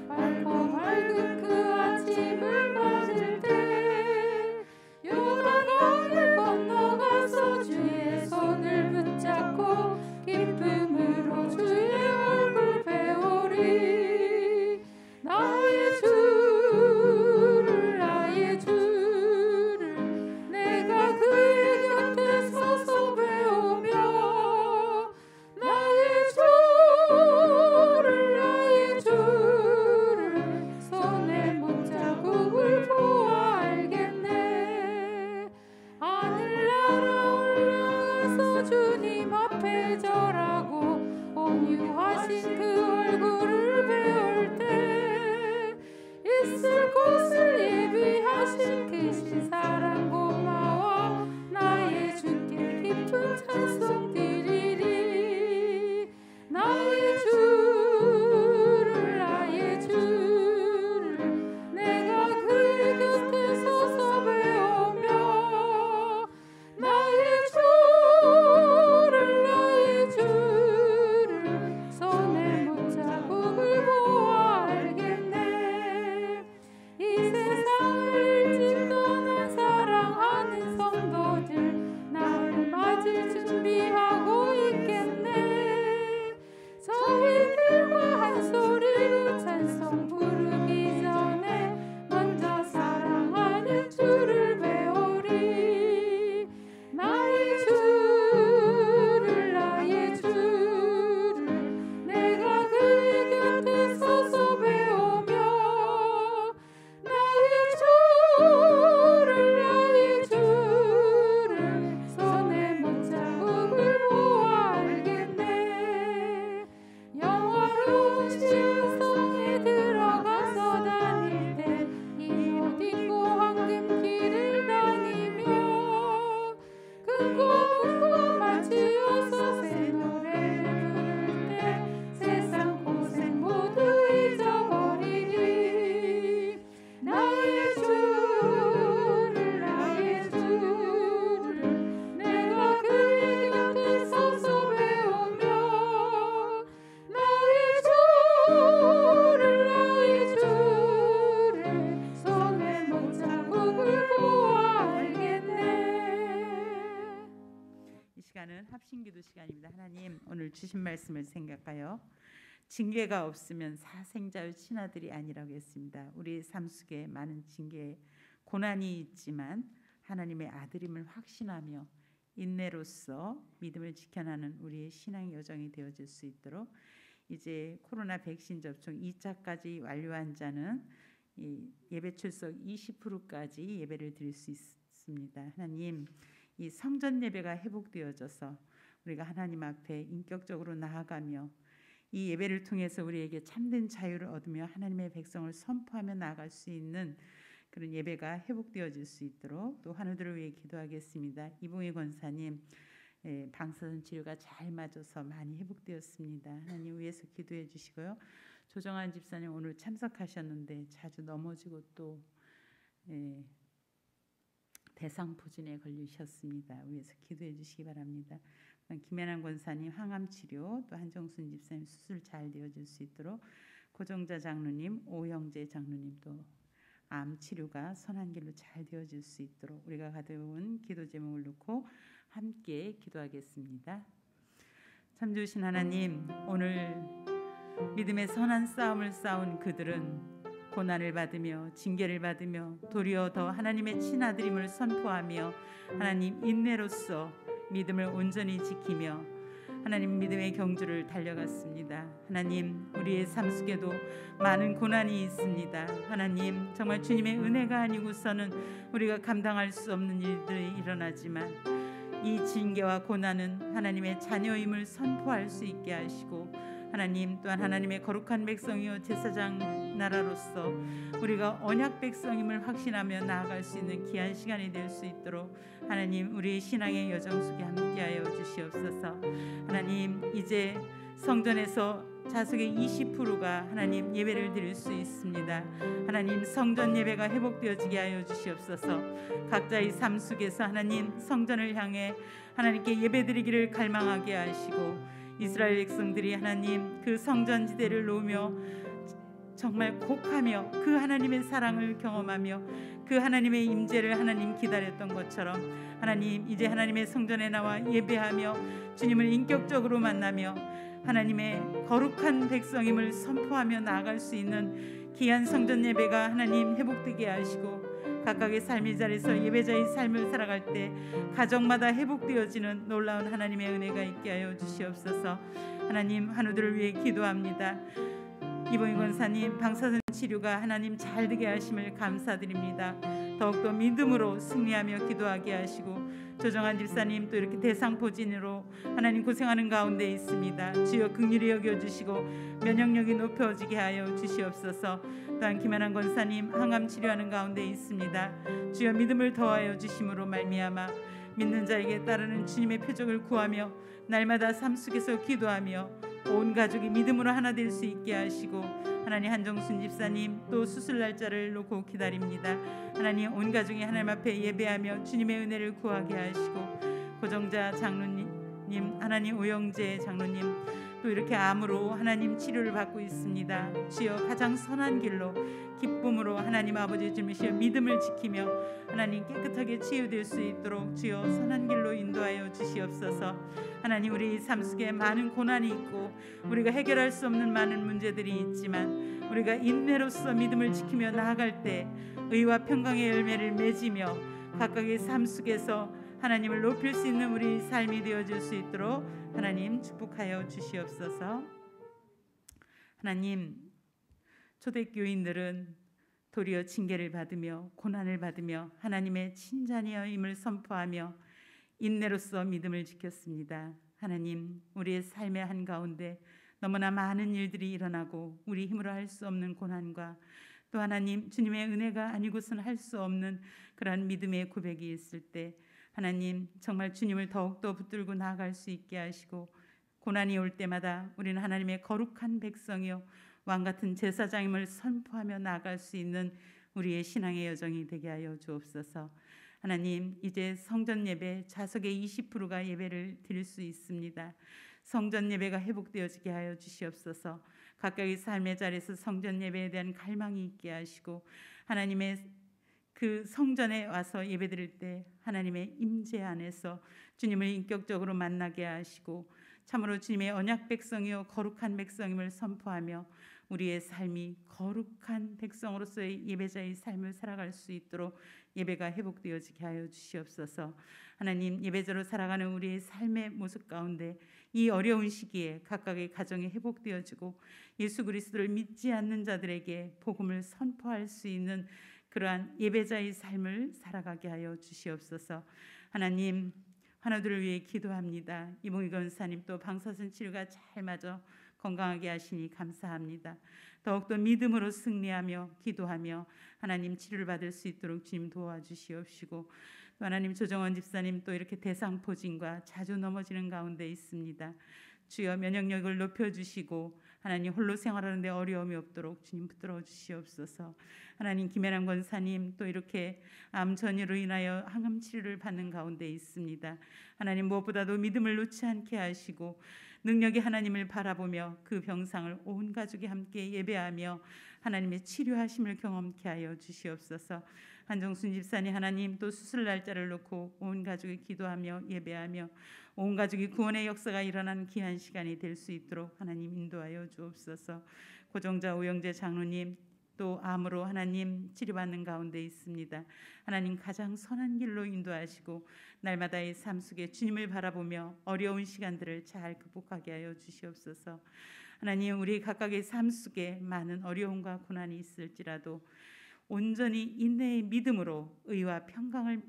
맑고 맑은 그 아침을 맞을 때 요단강을 건너가서 주의 손을 붙잡고 기쁨으로 주의 얼굴 배우리. 나의 주를 내가 그의 곁에 서서 배우며 나의 주 주신 말씀을 생각하여 징계가 없으면 사생자의 친아들이 아니라고 했습니다. 우리의 삶 속에 많은 징계, 고난이 있지만 하나님의 아들임을 확신하며 인내로서 믿음을 지켜나는 우리의 신앙 여정이 되어질 수 있도록 이제 코로나 백신 접종 2차까지 완료한 자는 이 예배 출석 20%까지 예배를 드릴 수 있습니다. 하나님, 이 성전 예배가 회복되어져서 우리가 하나님 앞에 인격적으로 나아가며 이 예배를 통해서 우리에게 참된 자유를 얻으며 하나님의 백성을 선포하며 나아갈 수 있는 그런 예배가 회복되어질 수 있도록 또 환우들을 위해 기도하겠습니다. 이봉희 권사님 방사선 치료가 잘 맞아서 많이 회복되었습니다. 하나님 위해서 기도해 주시고요. 조정한 집사님 오늘 참석하셨는데 자주 넘어지고 또 대상포진에 걸리셨습니다. 위해서 기도해 주시기 바랍니다. 김연한 권사님 항암 치료, 또 한정순 집사님 수술 잘 되어질 수 있도록 고정자 장로님, 오영재 장로님 또 암 치료가 선한 길로 잘 되어질 수 있도록 우리가 가져온 기도 제목을 놓고 함께 기도하겠습니다. 참 좋으신 하나님, 오늘 믿음의 선한 싸움을 싸운 그들은 고난을 받으며 징계를 받으며 도리어 더 하나님의 친아들임을 선포하며 하나님 인내로서 믿음을 온전히 지키며 하나님 믿음의 경주를 달려갔습니다. 하나님, 우리의 삶 속에도 많은 고난이 있습니다. 하나님, 정말 주님의 은혜가 아니고서는 우리가 감당할 수 없는 일들이 일어나지만 이 징계와 고난은 하나님의 자녀임을 선포할 수 있게 하시고 하나님 또한 하나님의 거룩한 백성이요 제사장 나라로서 우리가 언약 백성임을 확신하며 나아갈 수 있는 귀한 시간이 될 수 있도록 하나님 우리의 신앙의 여정 속에 함께하여 주시옵소서. 하나님, 이제 성전에서 자석의 20%가 하나님 예배를 드릴 수 있습니다. 하나님, 성전 예배가 회복되어지게 하여 주시옵소서. 각자의 삶 속에서 하나님 성전을 향해 하나님께 예배드리기를 갈망하게 하시고 이스라엘 백성들이 하나님 그 성전지대를 놓으며 정말 곡하며 그 하나님의 사랑을 경험하며 그 하나님의 임재를 하나님 기다렸던 것처럼 하나님 이제 하나님의 성전에 나와 예배하며 주님을 인격적으로 만나며 하나님의 거룩한 백성임을 선포하며 나아갈 수 있는 귀한 성전 예배가 하나님 회복되게 하시고 각각의 삶의 자리에서 예배자의 삶을 살아갈 때 가정마다 회복되어지는 놀라운 하나님의 은혜가 있게 하여 주시옵소서. 하나님, 환우들을 위해 기도합니다. 이봉희 권사님 방사선 치료가 하나님 잘 되게 하심을 감사드립니다. 더욱더 믿음으로 승리하며 기도하게 하시고 조정한 집사님 또 이렇게 대상포진으로 하나님 고생하는 가운데 있습니다. 주여 긍휼히 여겨주시고 면역력이 높여지게 하여 주시옵소서. 또한 김연한 권사님 항암 치료하는 가운데 있습니다. 주여 믿음을 더하여 주심으로 말미암아 믿는 자에게 따르는 주님의 표적을 구하며 날마다 삶 속에서 기도하며 온 가족이 믿음으로 하나 될 수 있게 하시고 하나님 한정순 집사님 또 수술 날짜를 놓고 기다립니다. 하나님 온 가족이 하나님 앞에 예배하며 주님의 은혜를 구하게 하시고 고정자 장로님 하나님 오영재 장로님 또 이렇게 암으로 하나님 치료를 받고 있습니다. 주여 가장 선한 길로 기쁨으로 하나님 아버지 주님이시여 믿음을 지키며 하나님 깨끗하게 치유될 수 있도록 주여 선한 길로 인도하여 주시옵소서. 하나님 우리 삶 속에 많은 고난이 있고 우리가 해결할 수 없는 많은 문제들이 있지만 우리가 인내로서 믿음을 지키며 나아갈 때 의와 평강의 열매를 맺으며 각각의 삶 속에서 하나님을 높일 수 있는 우리 삶이 되어질 수 있도록 하나님 축복하여 주시옵소서. 하나님, 초대교인들은 도리어 징계를 받으며 고난을 받으며 하나님의 친자녀임을 선포하며 인내로서 믿음을 지켰습니다. 하나님, 우리의 삶의 한가운데 너무나 많은 일들이 일어나고 우리 힘으로 할 수 없는 고난과 또 하나님 주님의 은혜가 아니고서는 할 수 없는 그러한 믿음의 고백이 있을 때 하나님 정말 주님을 더욱더 붙들고 나아갈 수 있게 하시고 고난이 올 때마다 우리는 하나님의 거룩한 백성이요 왕같은 제사장임을 선포하며 나아갈 수 있는 우리의 신앙의 여정이 되게 하여 주옵소서. 하나님, 이제 성전 예배 좌석의 20%가 예배를 드릴 수 있습니다. 성전 예배가 회복되어지게 하여 주시옵소서. 각각의 삶의 자리에서 성전 예배에 대한 갈망이 있게 하시고 하나님의 그 성전에 와서 예배드릴 때 하나님의 임재 안에서 주님을 인격적으로 만나게 하시고 참으로 주님의 언약 백성이요 거룩한 백성임을 선포하며 우리의 삶이 거룩한 백성으로서의 예배자의 삶을 살아갈 수 있도록 예배가 회복되어지게 하여 주시옵소서. 하나님, 예배자로 살아가는 우리의 삶의 모습 가운데 이 어려운 시기에 각각의 가정이 회복되어지고 예수 그리스도를 믿지 않는 자들에게 복음을 선포할 수 있는 그러한 예배자의 삶을 살아가게 하여 주시옵소서. 하나님, 환우들을 위해 기도합니다. 이봉희 권사님 또 방사선 치료가 잘 맞아 건강하게 하시니 감사합니다. 더욱더 믿음으로 승리하며 기도하며 하나님 치료를 받을 수 있도록 주님 도와주시옵시고, 또 하나님 조정원 집사님 또 이렇게 대상포진과 자주 넘어지는 가운데 있습니다. 주여 면역력을 높여주시고 하나님 홀로 생활하는 데 어려움이 없도록 주님 붙들어 주시옵소서. 하나님 김혜남 권사님 또 이렇게 암 전이로 인하여 항암 치료를 받는 가운데 있습니다. 하나님 무엇보다도 믿음을 놓지 않게 하시고 능력의 하나님을 바라보며 그 병상을 온 가족이 함께 예배하며 하나님의 치료하심을 경험케 하여 주시옵소서. 한정순 집사님 하나님 또 수술 날짜를 놓고 온 가족이 기도하며 예배하며 온 가족이 구원의 역사가 일어나는 귀한 시간이 될 수 있도록 하나님 인도하여 주옵소서. 고정자 오영재 장로님 또 암으로 하나님 치료받는 가운데 있습니다. 하나님 가장 선한 길로 인도하시고 날마다의 삶 속에 주님을 바라보며 어려운 시간들을 잘 극복하게 하여 주시옵소서. 하나님 우리 각각의 삶 속에 많은 어려움과 고난이 있을지라도 온전히 인내의 믿음으로 의와 평강을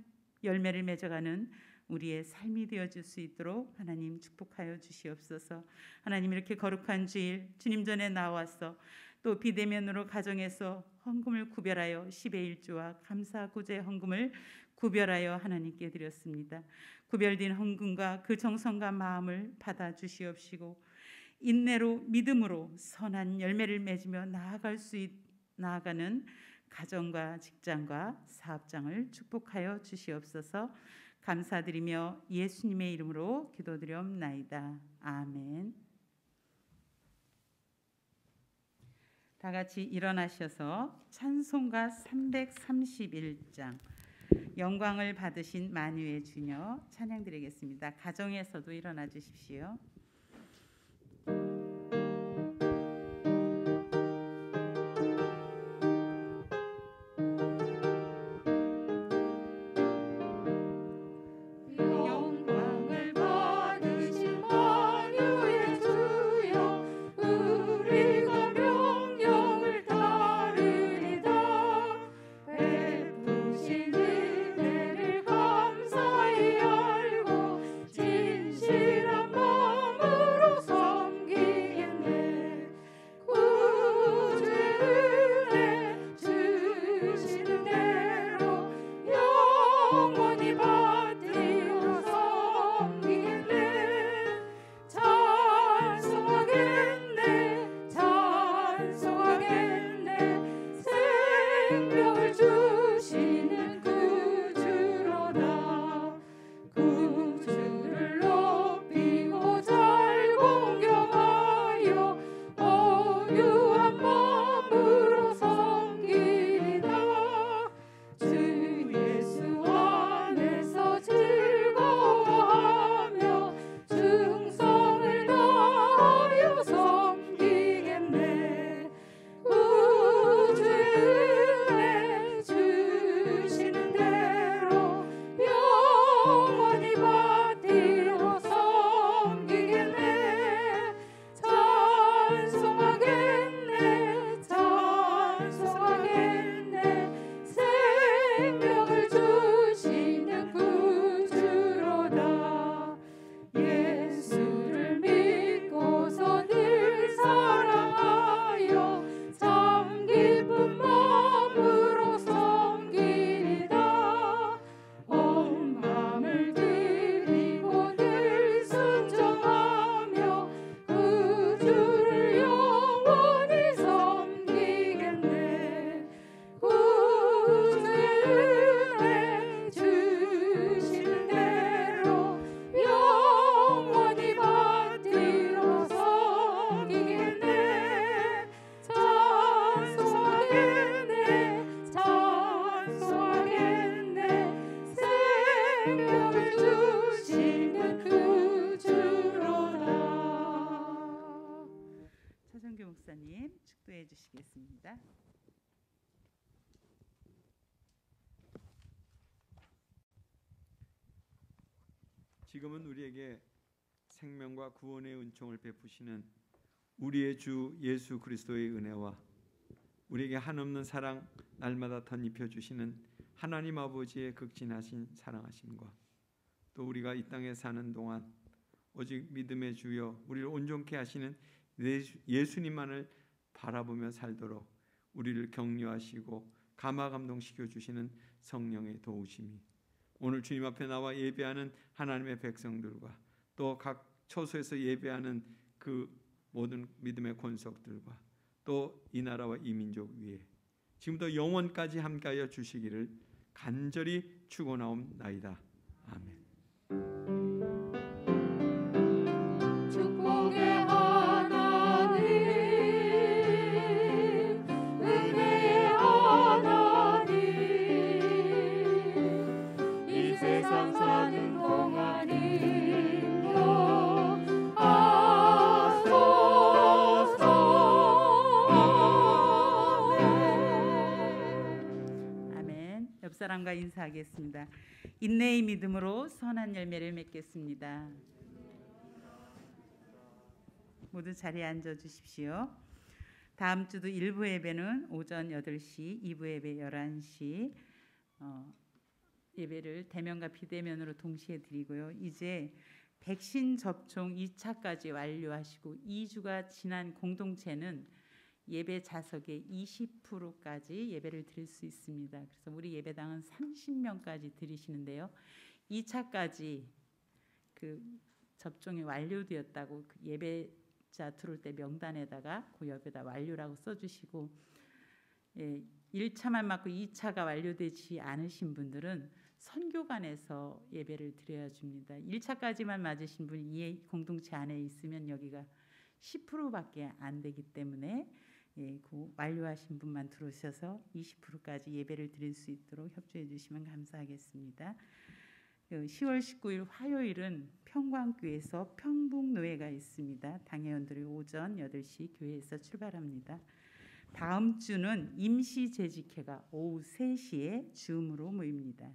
열매를 맺어가는 우리의 삶이 되어질 수 있도록 하나님 축복하여 주시옵소서. 하나님 이렇게 거룩한 주일 주님 전에 나와서 또 비대면으로 가정에서 헌금을 구별하여 10의 1조와 감사 구제 헌금을 구별하여 하나님께 드렸습니다. 구별된 헌금과 그 정성과 마음을 받아 주시옵시고 인내로 믿음으로 선한 열매를 맺으며 나아가는 가정과 직장과 사업장을 축복하여 주시옵소서. 감사드리며 예수님의 이름으로 기도드리옵나이다. 아멘. 다 같이 일어나셔서 찬송가 331장 영광을 받으신 만유의 주녀 찬양 드리겠습니다. 가정에서도 일어나 주십시오. 하겠습니다. 지금은 우리에게 생명과 구원의 은총을 베푸시는 우리의 주 예수 그리스도의 은혜와 우리에게 한없는 사랑 날마다 덧입혀 주시는 하나님 아버지의 극진하신 사랑하심과 또 우리가 이 땅에 사는 동안 오직 믿음의 주여 우리를 온전케 하시는 예수님만을 바라보며 살도록 우리를 격려하시고 감화 감동시켜 주시는 성령의 도우심이 오늘 주님 앞에 나와 예배하는 하나님의 백성들과 또 각 처소에서 예배하는 그 모든 믿음의 권속들과 또 이 나라와 이 민족 위에 지금부터 영원까지 함께하여 주시기를 간절히 축원하옵나이다. 아멘. 축복의 하나님, 은혜의 하나님, 이 세상 사는 동안 옆 사람과 인사하겠습니다. 인내의 믿음으로 선한 열매를 맺겠습니다. 모두 자리에 앉아 주십시오. 다음 주도 1부 예배는 오전 8시, 2부 예배 11시 예배를 대면과 비대면으로 동시에 드리고요. 이제 백신 접종 2차까지 완료하시고 2주가 지난 공동체는 예배 좌석의 20%까지 예배를 드릴 수 있습니다. 그래서 우리 예배당은 30명까지 드리시는데요. 2차까지 그 접종이 완료되었다고 그 예배자 들어올 때 명단에다가 그 옆에다 완료라고 써주시고 1차만 맞고 2차가 완료되지 않으신 분들은 선교관에서 예배를 드려야 줍니다. 1차까지만 맞으신 분이 이 공동체 안에 있으면 여기가 10%밖에 안 되기 때문에 그 완료하신 분만 들어오셔서 20%까지 예배를 드릴 수 있도록 협조해 주시면 감사하겠습니다. 10월 19일 화요일은 평광교회에서 평북노회가 있습니다. 당회원들이 오전 8시 교회에서 출발합니다. 다음 주는 임시재직회가 오후 3시에 줌으로 모입니다.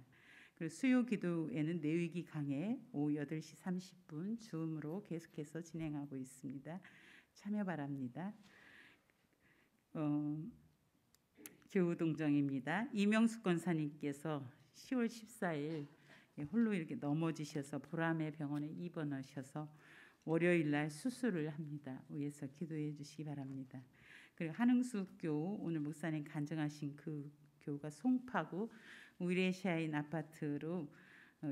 그리고 수요기도에는 내위기 강해 오후 8시 30분 줌으로 계속해서 진행하고 있습니다. 참여 바랍니다. 교우동정입니다. 이명숙 권사님께서 10월 14일 홀로 이렇게 넘어지셔서 보람의 병원에 입원하셔서 월요일 날 수술을 합니다. 위에서 기도해 주시기 바랍니다. 그리고 한흥수교 오늘 목사님 간증하신 그 교우가 송파구 우레시아인 아파트로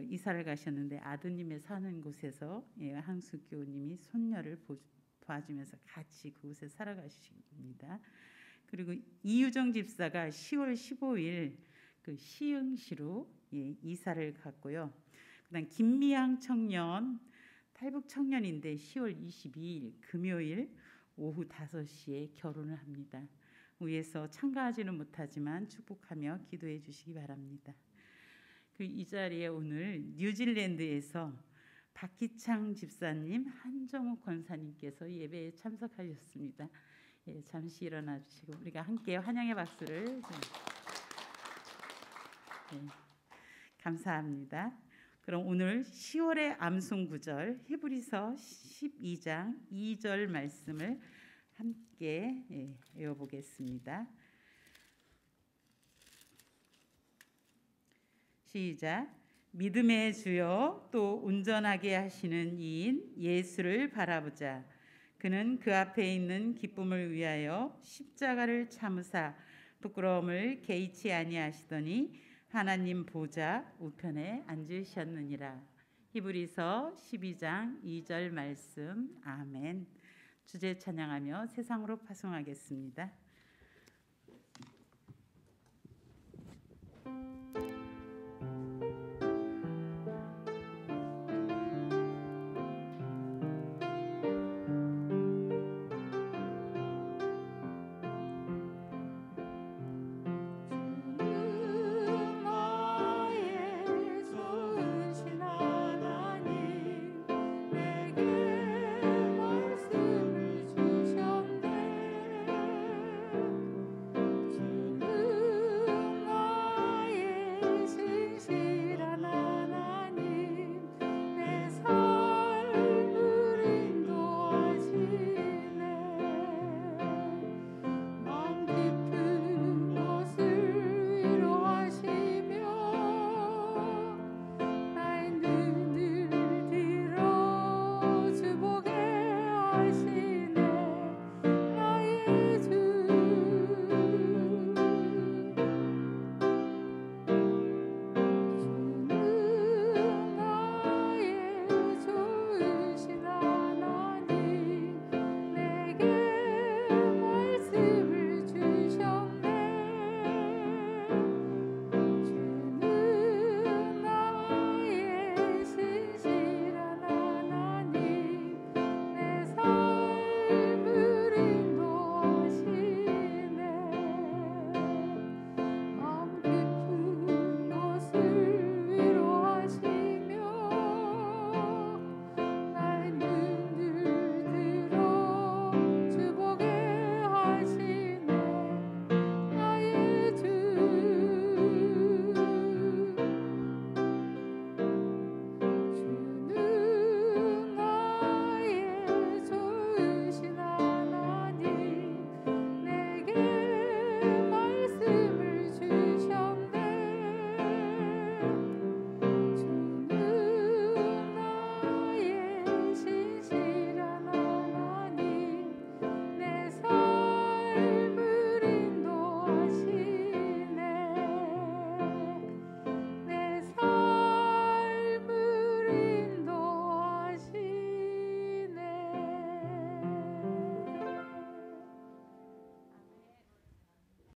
이사를 가셨는데 아드님의 사는 곳에서 한흥수교님이 손녀를 봐주면서 같이 그곳에 살아가십니다. 그리고 이유정 집사가 10월 15일 그 시흥시로 이사를 갔고요. 그다음 김미향 청년 탈북 청년인데 10월 22일 금요일 오후 5시에 결혼을 합니다. 위에서 참가하지는 못하지만 축복하며 기도해 주시기 바랍니다. 이 자리에 오늘 뉴질랜드에서 박기창 집사님, 한정욱 권사님께서 예배에 참석하셨습니다. 잠시 일어나 주시고 우리가 함께 환영의 박수를 감사합니다. 그럼 오늘 10월의 암송 구절 히브리서 12장 2절 말씀을 함께 외워보겠습니다. 시작. 믿음의 주여 또 운전하게 하시는 이인 예수를 바라보자. 그는 그 앞에 있는 기쁨을 위하여 십자가를 참으사 부끄러움을 개의치 아니하시더니 하나님 보좌 우편에 앉으셨느니라. 히브리서 12장 2절 말씀. 아멘. 주제 찬양하며 세상으로 파송하겠습니다.